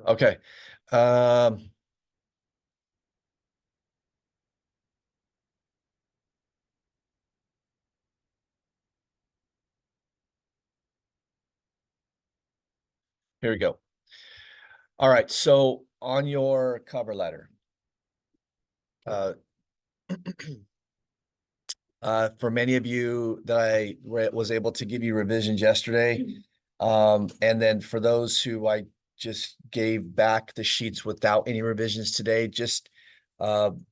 Okay. Here we go. All right. So on your cover letter, for many of you that I was able to give you revisions yesterday, and then for those who I just gave back the sheets without any revisions today, just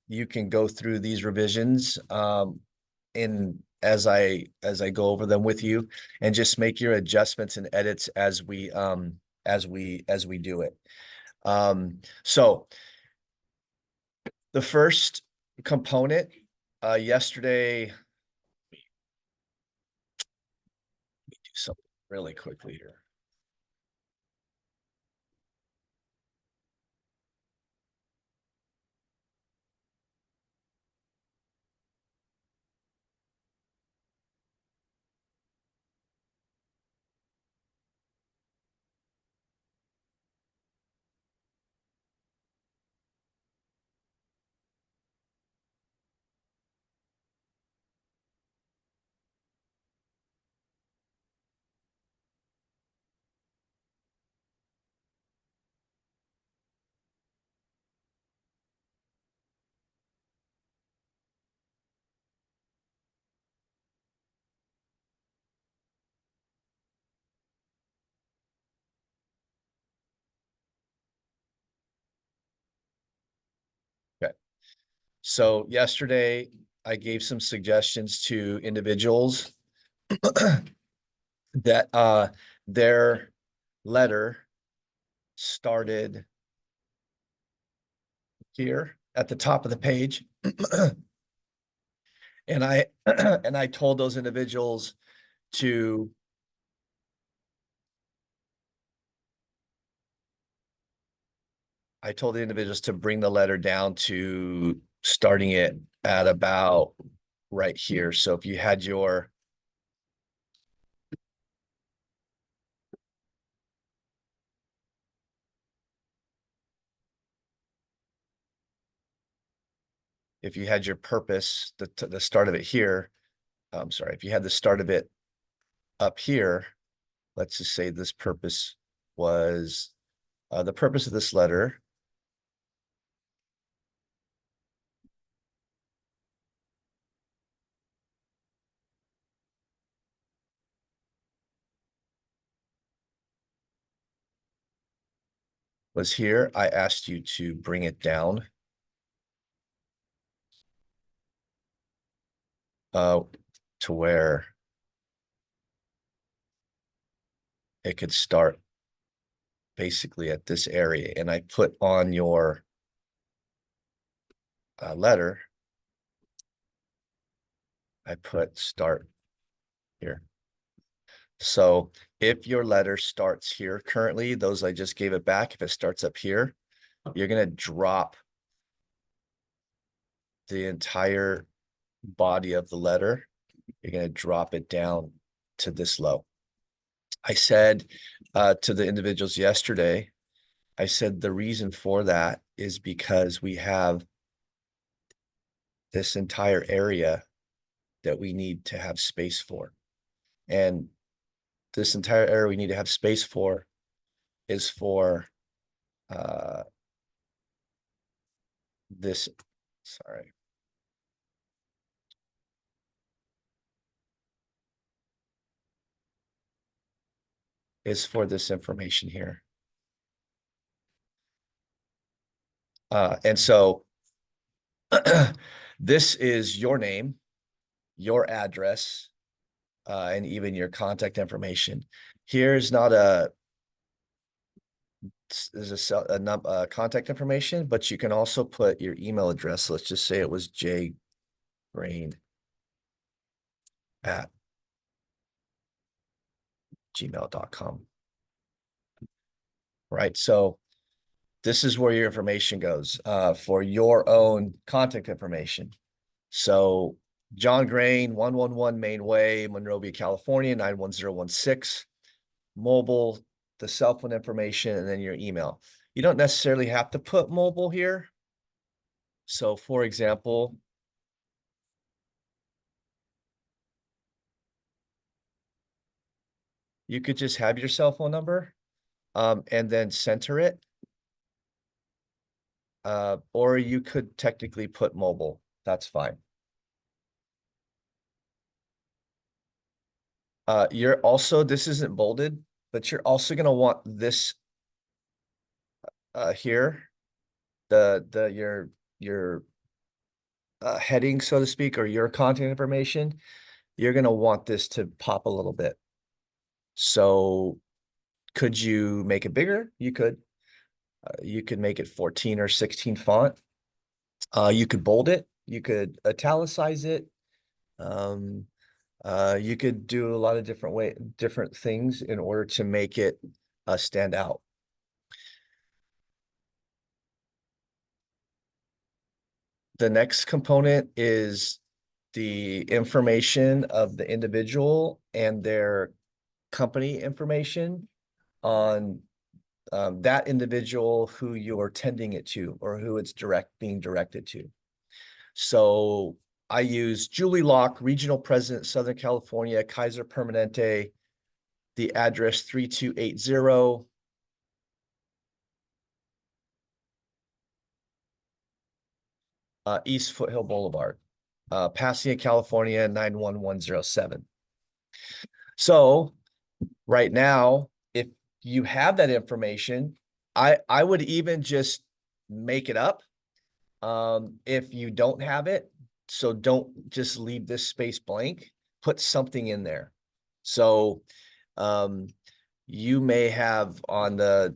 you can go through these revisions in as I go over them with you, and just make your adjustments and edits as we do it. So the first component yesterday, do something really quickly here. Okay. So yesterday I gave some suggestions to individuals that their letter started here at the top of the page. And I and I told those individuals to bring the letter down to starting it at about right here. So if you had your purpose, the start of it here, I'm sorry, if you had the start of it up here, let's just say this purpose was, the purpose of this letter was here. I asked you to bring it down to where it could start basically at this area. And I put on your letter, I put start here. So if your letter starts here currently, those I just gave it back, if it starts up here, you're going to drop the entire body of the letter. You're going to drop it down to this low. I said to the individuals yesterday, I said the reason for that is because we have this entire area that we need to have space for. And this entire area we need to have space for is for this, sorry. Is for this information here. And so this is your name, your address, and even your contact information. Here's not there's a contact information, but you can also put your email address. Let's just say it was jgrain@gmail.com. Right. So this is where your information goes for your own contact information. So John Grain, 111 Main Way, Monrovia, California, 91016. Mobile, the cell phone information, and then your email. You don't necessarily have to put mobile here. So for example, you could just have your cell phone number and then center it. Or you could technically put mobile. That's fine. You're also, this isn't bolded, but you're also going to want this here, your heading, so to speak, or your contact information. You're going to want this to pop a little bit. So could you make it bigger? You could. You could make it 14 or 16 font. You could bold it. You could italicize it. You could do a lot of different things in order to make it stand out. The next component is the information of the individual and their company information on that individual who you're tending it to or who it's being directed to. So I use Julie Locke, Regional President, Southern California, Kaiser Permanente, the address 3280 East Foothill Boulevard, Pasadena, California, 91107. So right now, if you have that information, I would even just make it up if you don't have it. So don't just leave this space blank, put something in there. So you may have on the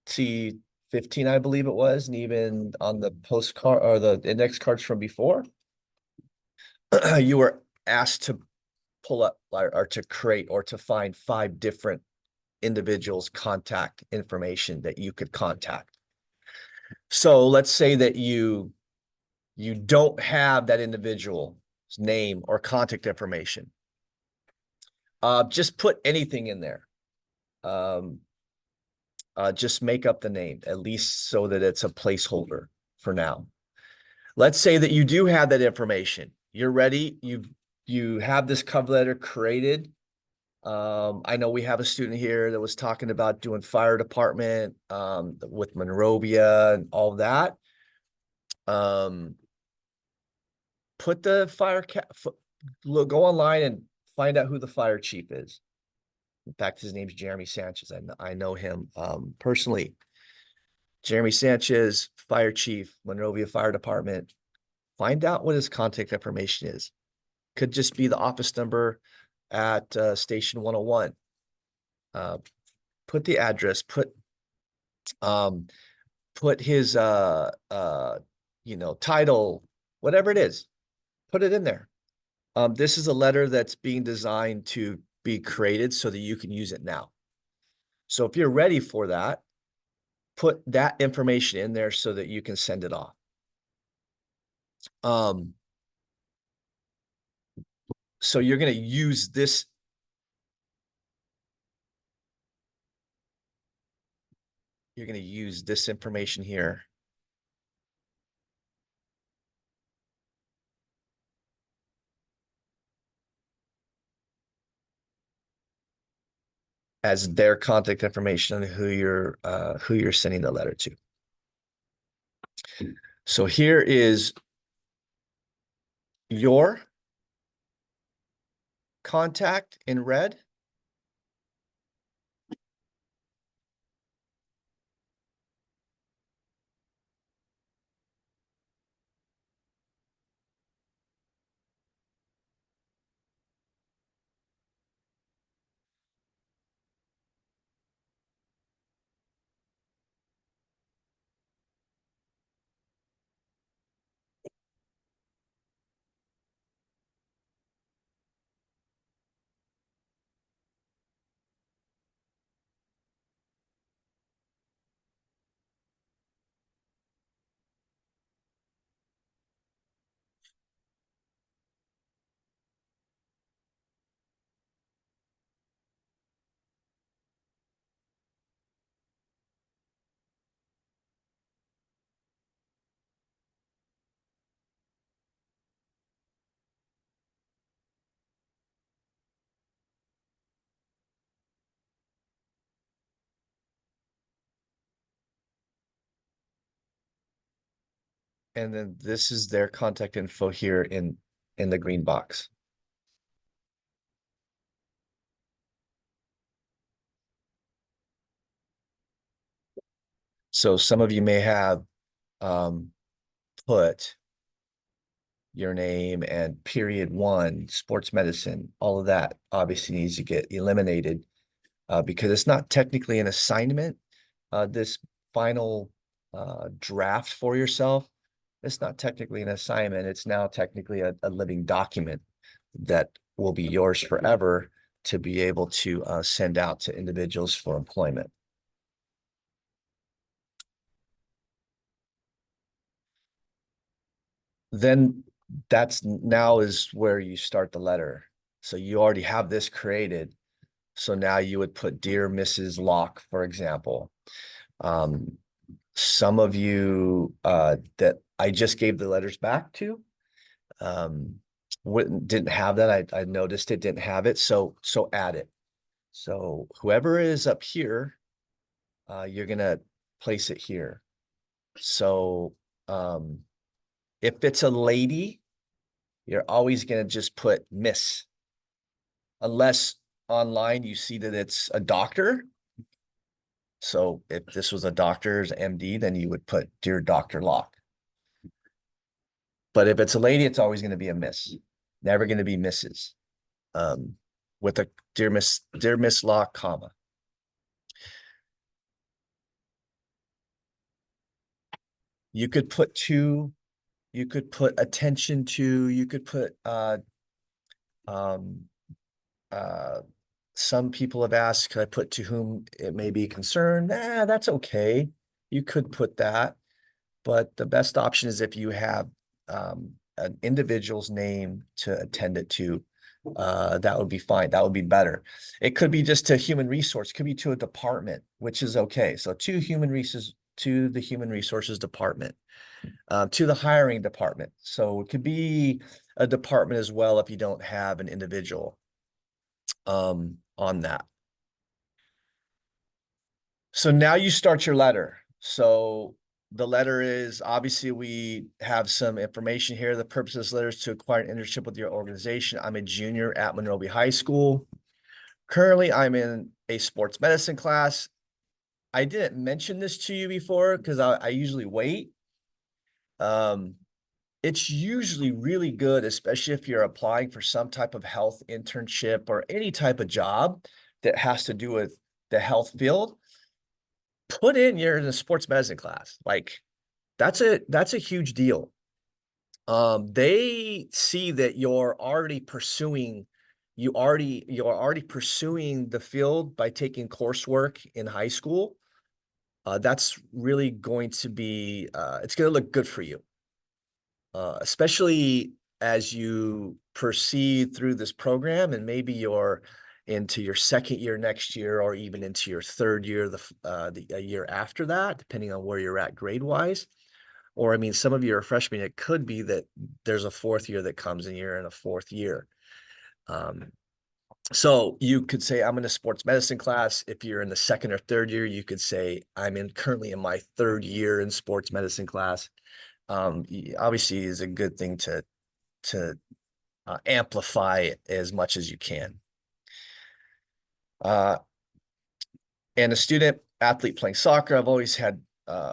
C15, I believe it was, and even on the postcard or the index cards from before, you were asked to pull up or to create or to find 5 different individuals' contact information that you could contact. So let's say that you don't have that individual's name or contact information. Just put anything in there. Just make up the name, at least so that it's a placeholder for now. Let's say that you do have that information. You're ready. You have this cover letter created. I know we have a student here that was talking about doing fire department with Monrovia and all that. Put the go online and find out who the fire chief is. In fact, his name's Jeremy Sanchez. I know him personally. Jeremy Sanchez, fire chief, Monrovia Fire Department. Find out what his contact information is. Could just be the office number at station 101. Put the address, put his title, whatever it is, put it in there. This is a letter that's being designed to be created so that you can use it now. So if you're ready for that, put that information in there so that you can send it off. So you're going to use this. You're going to use this information here as their contact information and who you're sending the letter to. So here is your contact in red. And then this is their contact info here in the green box. So some of you may have put your name and period one, sports medicine, all of that obviously needs to get eliminated because it's not technically an assignment. This final draft for yourself, it's not technically an assignment. It's now technically a living document that will be yours forever to be able to send out to individuals for employment. Then that's now is where you start the letter. So you already have this created. So now you would put Dear Mrs. Locke, for example. Some of you that I just gave the letters back to didn't have that. I noticed it didn't have it. So add it. So whoever is up here, you're gonna place it here. So if it's a lady, you're always gonna just put Miss, unless online you see that it's a doctor. So if this was a doctor's MD, then you would put Dear Dr. Locke. But if it's a lady, it's always going to be a Miss, never going to be Mrs. With a Dear Miss Locke, comma. You could put to, you could put attention to, you could put um some people have asked, could I put to whom it may be concerned? Nah, that's okay. You could put that, but the best option is if you have an individual's name to attend it to, that would be fine. That would be better. It could be just to human resource, could be to a department, which is okay. So to human resources, to the human resources department, to the hiring department. So it could be a department as well if you don't have an individual on that. So now you start your letter. So the letter is obviously we have some information here. The purpose of this letter is to acquire an internship with your organization. I'm a junior at Monrovia High School. Currently, I'm in a sports medicine class. I didn't mention this to you before because I usually wait. It's usually really good, especially if you're applying for some type of health internship or any type of job that has to do with the health field. Put in you're in a sports medicine class. Like that's a huge deal. They see that you're already pursuing the field by taking coursework in high school. That's really going to be it's going to look good for you, especially as you proceed through this program and maybe you're into your second year next year or even into your third year the a year after that, depending on where you're at grade wise. Or I mean, some of you are freshmen. It could be that there's a fourth year that comes and you're in a fourth year. Um, so you could say, I'm in a sports medicine class. If you're in the second or third year, you could say, currently in my third year in sports medicine class. Obviously is a good thing to amplify it as much as you can. And a student athlete playing soccer, I've always had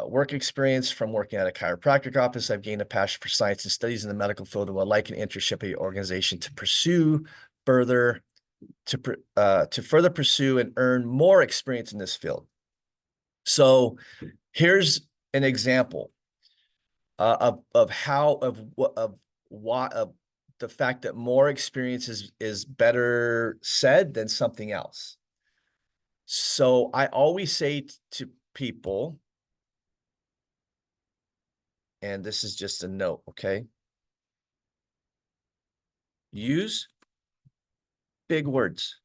work experience from working at a chiropractic office. I've gained a passion for science and studies in the medical field and would like an internship at your organization to pursue further, to further pursue and earn more experience in this field. So here's an example of how of what of the fact that more experience is better said than something else. So I always say to people, and this is just a note, okay? Use big words.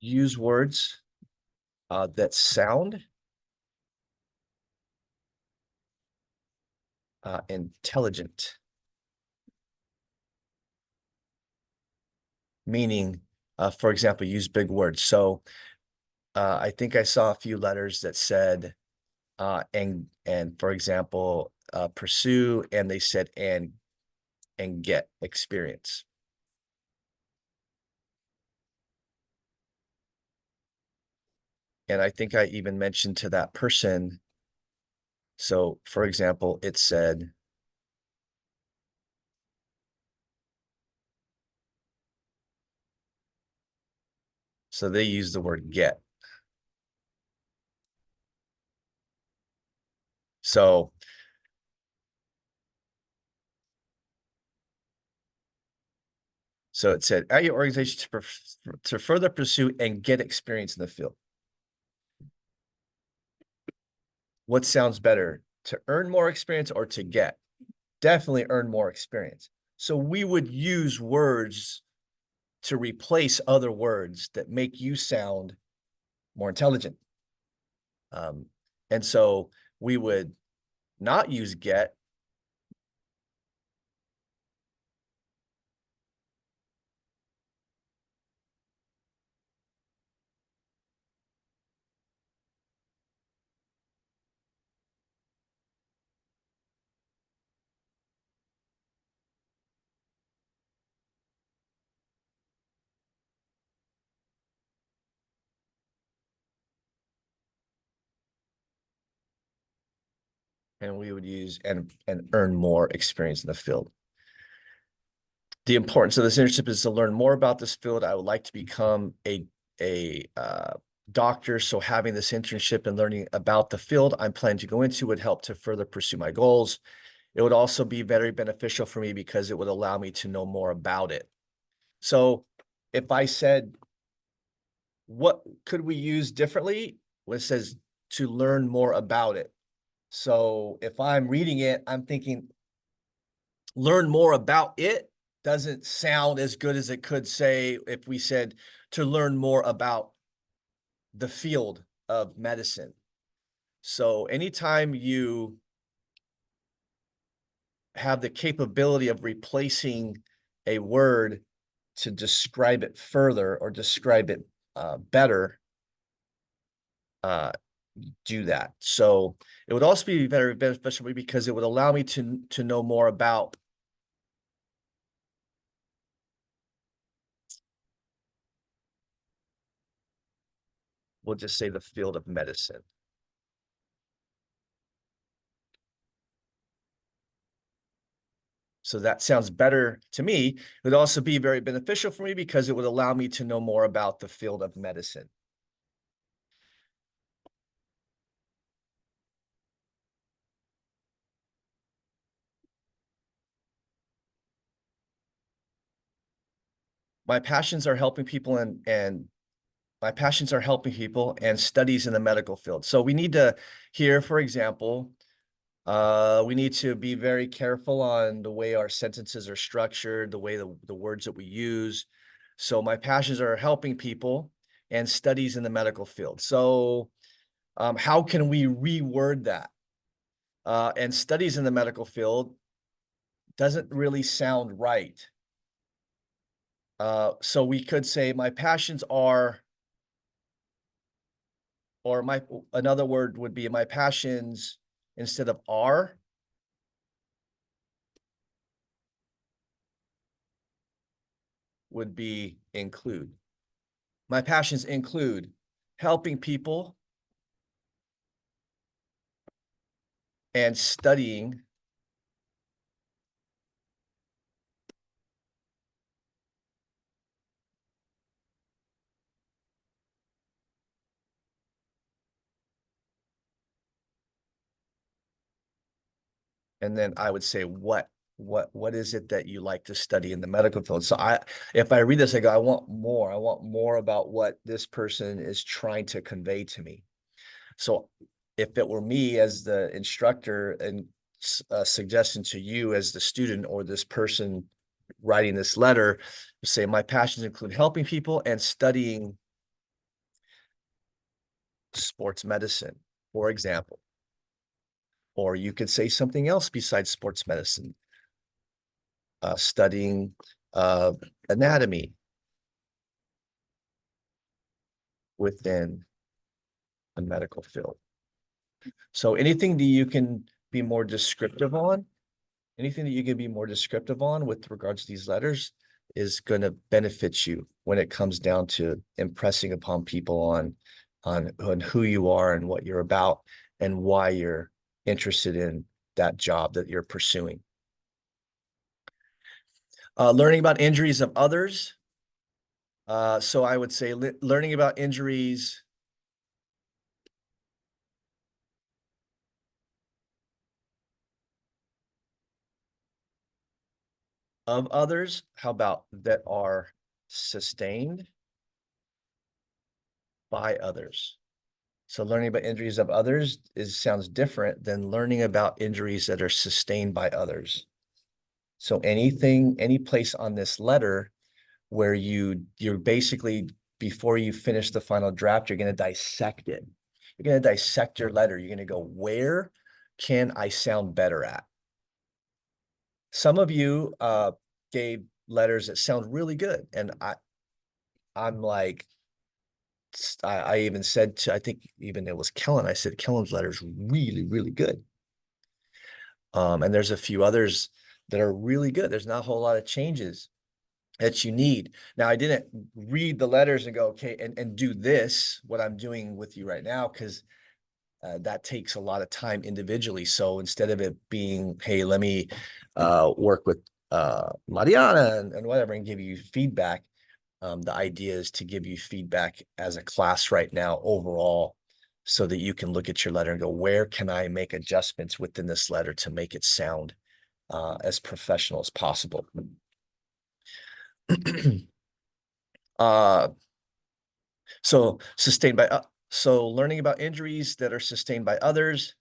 Use words that sound intelligent, meaning, for example, use big words. So I think I saw a few letters that said, and for example, pursue, and they said, and get experience. And I think I even mentioned to that person, so for example, it said, so they use the word get. So it said, at your organization to further pursue and get experience in the field. What sounds better, to earn more experience or to get? Definitely earn more experience. So we would use words to replace other words that make you sound more intelligent. And so we would not use get, and we would use and earn more experience in the field. The importance of this internship is to learn more about this field. I would like to become a doctor, so having this internship and learning about the field I'm planning to go into would help to further pursue my goals. It would also be very beneficial for me because it would allow me to know more about it. So if I said, what could we use differently? When it says to learn more about it. So if I'm reading it, I'm thinking, learn more about it doesn't sound as good as it could say if we said to learn more about the field of medicine. So anytime you have the capability of replacing a word to describe it further or describe it better, do that. So it would also be very beneficial because it would allow me to know more about we'll just say the field of medicine. So that sounds better to me. It would also be very beneficial for me because it would allow me to know more about the field of medicine. My passions are helping people and my passions are helping people and studies in the medical field. So we need to here, for example, we need to be very careful on the way our sentences are structured, the way the words that we use. So my passions are helping people and studies in the medical field. So how can we reword that? And studies in the medical field doesn't really sound right. So we could say my passions are, or another word would be my passions instead of are. Would be include. My passions include helping people and studying and then I would say what is it that you like to study in the medical field? So if I read this, I go, I want more about what this person is trying to convey to me. So if it were me as the instructor and a suggestion to you as the student or this person writing this letter, say my passions include helping people and studying sports medicine, for example. Or you could say something else besides sports medicine, studying anatomy within the medical field. So anything that you can be more descriptive on, anything that you can be more descriptive on with regards to these letters is going to benefit you when it comes down to impressing upon people on who you are and what you're about and why you're interested in that job that you're pursuing. Learning about injuries of others. So I would say learning about injuries of others. How about that are sustained by others? So learning about injuries of others sounds different than learning about injuries that are sustained by others. So any place on this letter where you're basically, before you finish the final draft, you're going to dissect it. You're going to dissect your letter. You're going to go, where can I sound better at? Some of you gave letters that sound really good. And I'm like, I even said to, I think even it was Kellen, I said, Kellen's letter is really, really good. And there's a few others that are really good. There's not a whole lot of changes that you need. Now, I didn't read the letters and go, okay, and do this, what I'm doing with you right now, because that takes a lot of time individually. So instead of it being, hey, let me work with Mariana and whatever and give you feedback, the idea is to give you feedback as a class right now overall, so that you can look at your letter and go, where can I make adjustments within this letter to make it sound as professional as possible? So sustained by, so learning about injuries that are sustained by others,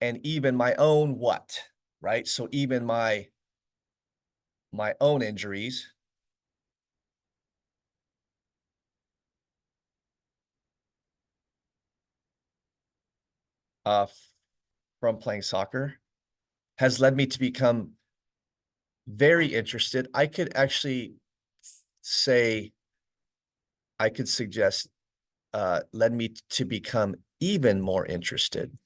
and even my own what, right? So even my own injuries uh, from playing soccer has led me to become very interested. I could actually say, I could suggest, led me to become even more interested.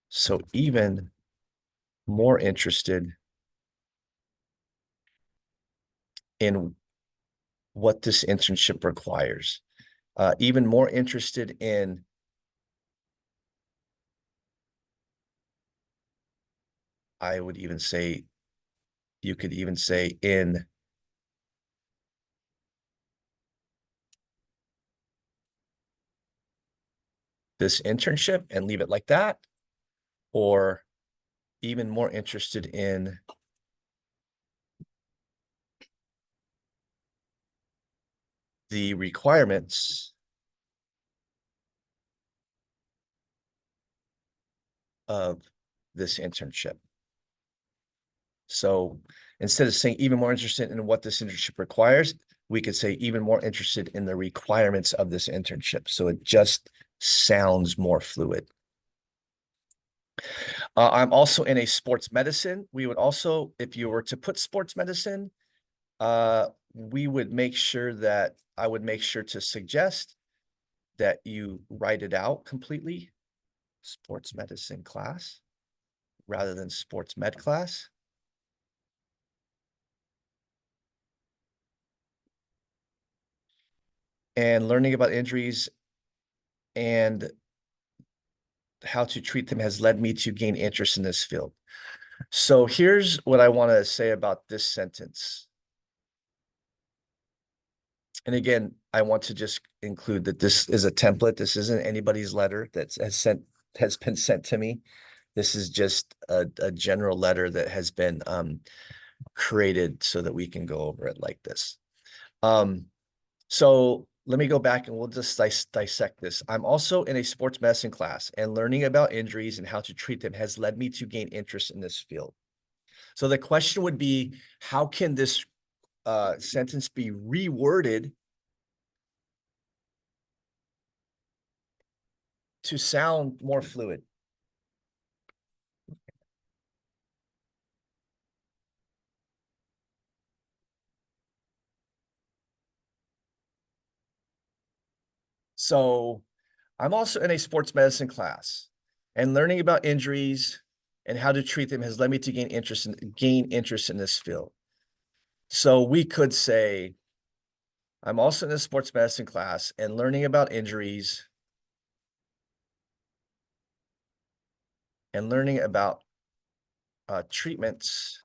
So even more interested in what this internship requires. Even more interested in, I would even say, you could even say in this internship and leave it like that, or even more interested in the requirements of this internship. So instead of saying even more interested in what this internship requires, we could say even more interested in the requirements of this internship. So it just sounds more fluid. I'm also in a sports medicine. We would also, if you were to put sports medicine, we would make sure that I would make sure to suggest that you write it out completely, sports medicine class, rather than sports med class. And learning about injuries and how to treat them has led me to gain interest in this field. So here's what I want to say about this sentence. And again, I want to just include that this is a template. This isn't anybody's letter that has been sent to me. This is just a general letter that has been created so that we can go over it like this. So let me go back and we'll just dissect this. I'm also in a sports medicine class, and learning about injuries and how to treat them has led me to gain interest in this field. So the question would be, how can this sentence be reworded to sound more fluid? So I'm also in a sports medicine class, and learning about injuries and how to treat them has led me to gain interest in this field. So we could say, I'm also in a sports medicine class and learning about injuries and learning about treatments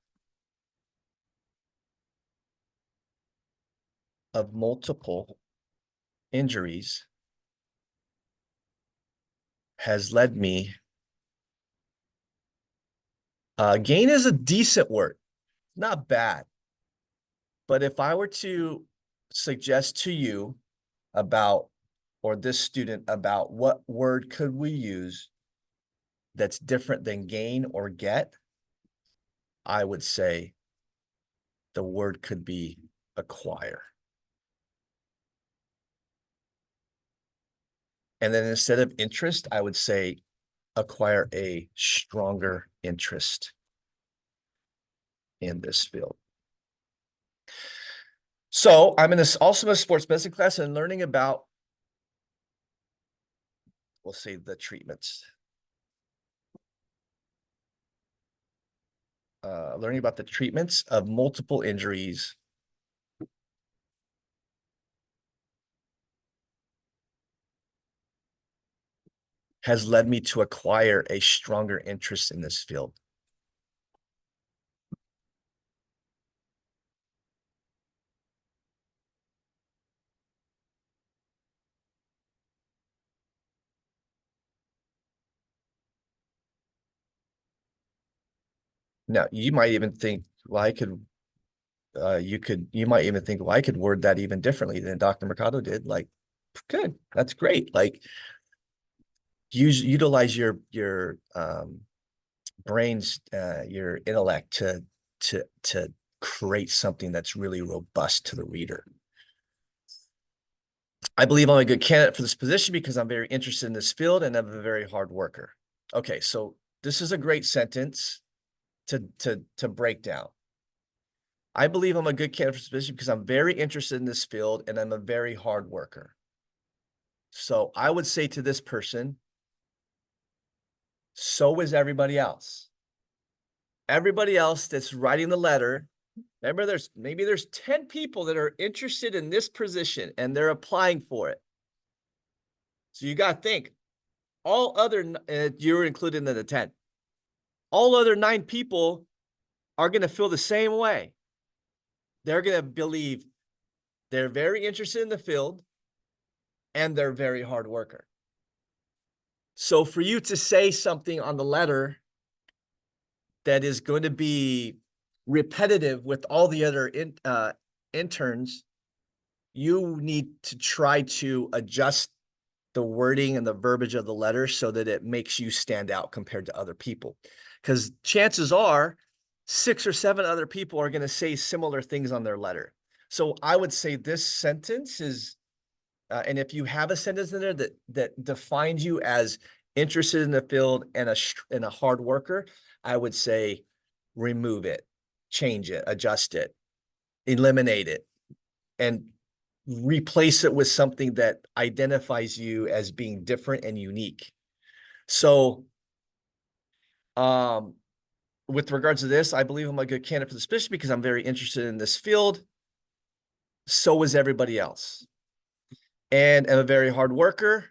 of multiple injuries has led me. Gain is a decent word, not bad. But if I were to suggest to you about, or this student about what word could we use that's different than gain or get, I would say the word could be acquire. And then instead of interest, I would say acquire a stronger interest in this field. So I'm in also in a sports medicine class and learning about, we'll say, the treatments. Learning about the treatments of multiple injuries has led me to acquire a stronger interest in this field. Now, you might even think, well, you might even think, well, I could word that even differently than Dr. Mercado did. Like, good, that's great. Like, utilize your brains, your intellect to create something that's really robust to the reader. I believe I'm a good candidate for this position because I'm very interested in this field and I'm a very hard worker. Okay, so this is a great sentence to break down. I believe I'm a good candidate for this position because I'm very interested in this field and I'm a very hard worker. So I would say to this person, so is everybody else. Everybody else that's writing the letter, remember, maybe there's 10 people that are interested in this position and they're applying for it. So you got to think, all other, you're included in the 10. All other 9 people are going to feel the same way. They're going to believe they're very interested in the field and they're very hard worker. So for you to say something on the letter that is going to be repetitive with all the other interns, you need to try to adjust the wording and the verbiage of the letter so that it makes you stand out compared to other people. Because chances are 6 or 7 other people are going to say similar things on their letter. So I would say this sentence is, and if you have a sentence in there that defines you as interested in the field and a hard worker, I would say remove it, change it, adjust it, eliminate it, and replace it with something that identifies you as being different and unique. So, with regards to this, I believe I'm a good candidate for this position because I'm very interested in this field. So is everybody else. And I'm a very hard worker.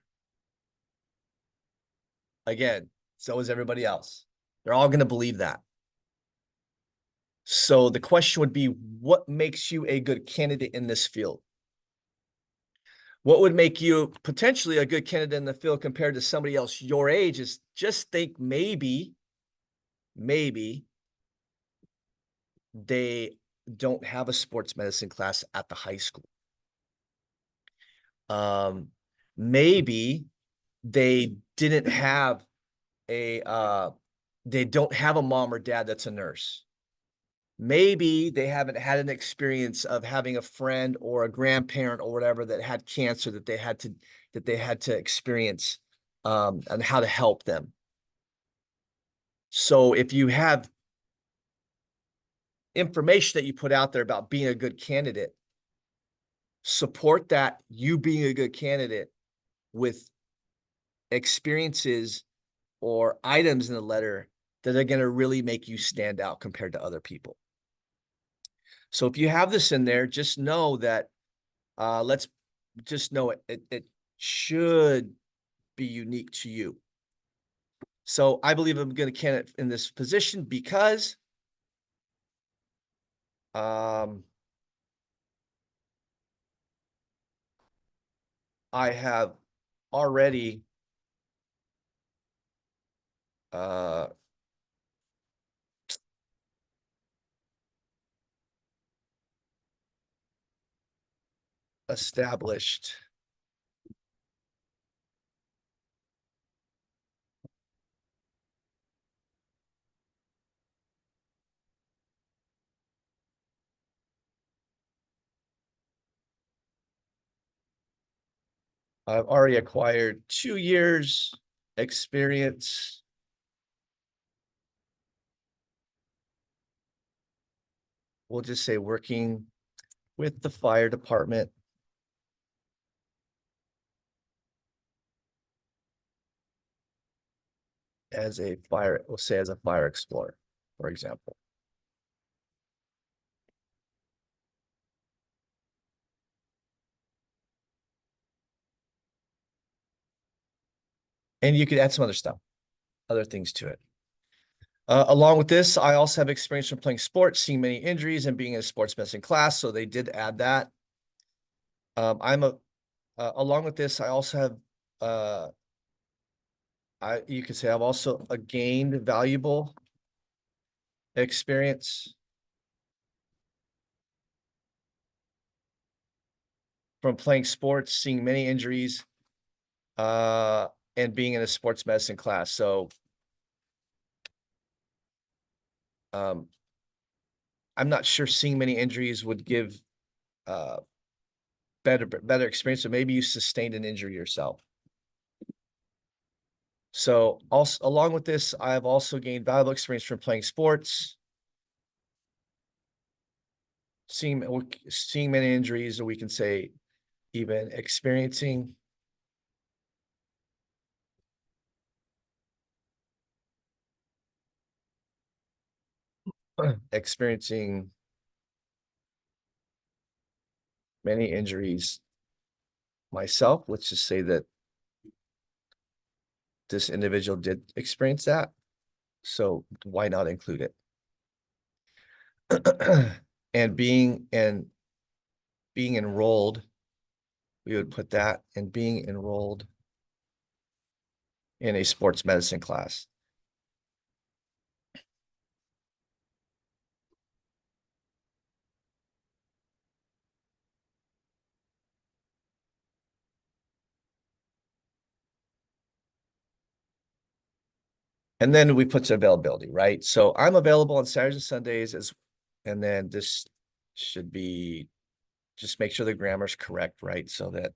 Again, so is everybody else. They're all going to believe that. So the question would be, what makes you a good candidate in this field? What would make you potentially a good candidate in the field compared to somebody else your age is just think maybe they don't have a sports medicine class at the high school. Maybe they didn't have they don't have a mom or dad that's a nurse. Maybe they haven't had an experience of having a friend or a grandparent or whatever that had cancer that they had to experience, and how to help them. So if you have information that you put out there about being a good candidate, support that you being a good candidate with experiences or items in the letter that are going to really make you stand out compared to other people. So if you have this in there, just know that, let's just know it should be unique to you. So I believe I'm going to candidate in this position because I have already established I've already acquired 2 years experience we'll just say working with the fire department as a fire, we'll say as a fire explorer, for example. And you could add some other stuff, other things to it. Along with this, I also have experience from playing sports, seeing many injuries, and being in a sports medicine class. So they did add that. Along with this, I also have, you could say I've also gained valuable experience from playing sports, seeing many injuries, and being in a sports medicine class. So, I'm not sure seeing many injuries would give better experience. So maybe you sustained an injury yourself. So also along with this, I have also gained valuable experience from playing sports, seeing many injuries, or we can say even experiencing many injuries myself. Let's just say that this individual did experience that. So why not include it? And being enrolled, we would put that, and being enrolled in a sports medicine class. And then we put availability, right? So I'm available on Saturdays and Sundays and then this should be, just make sure the grammar's correct, right? So that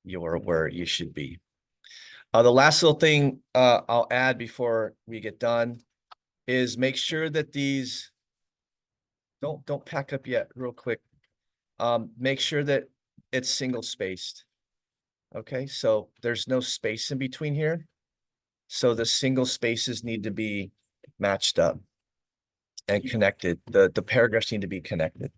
you're where you should be. The last little thing I'll add before we get done is make sure that these, don't pack up yet, real quick. Make sure that it's single spaced. Okay, so there's no space in between here. So the single spaces need to be matched up and connected. The paragraphs need to be connected.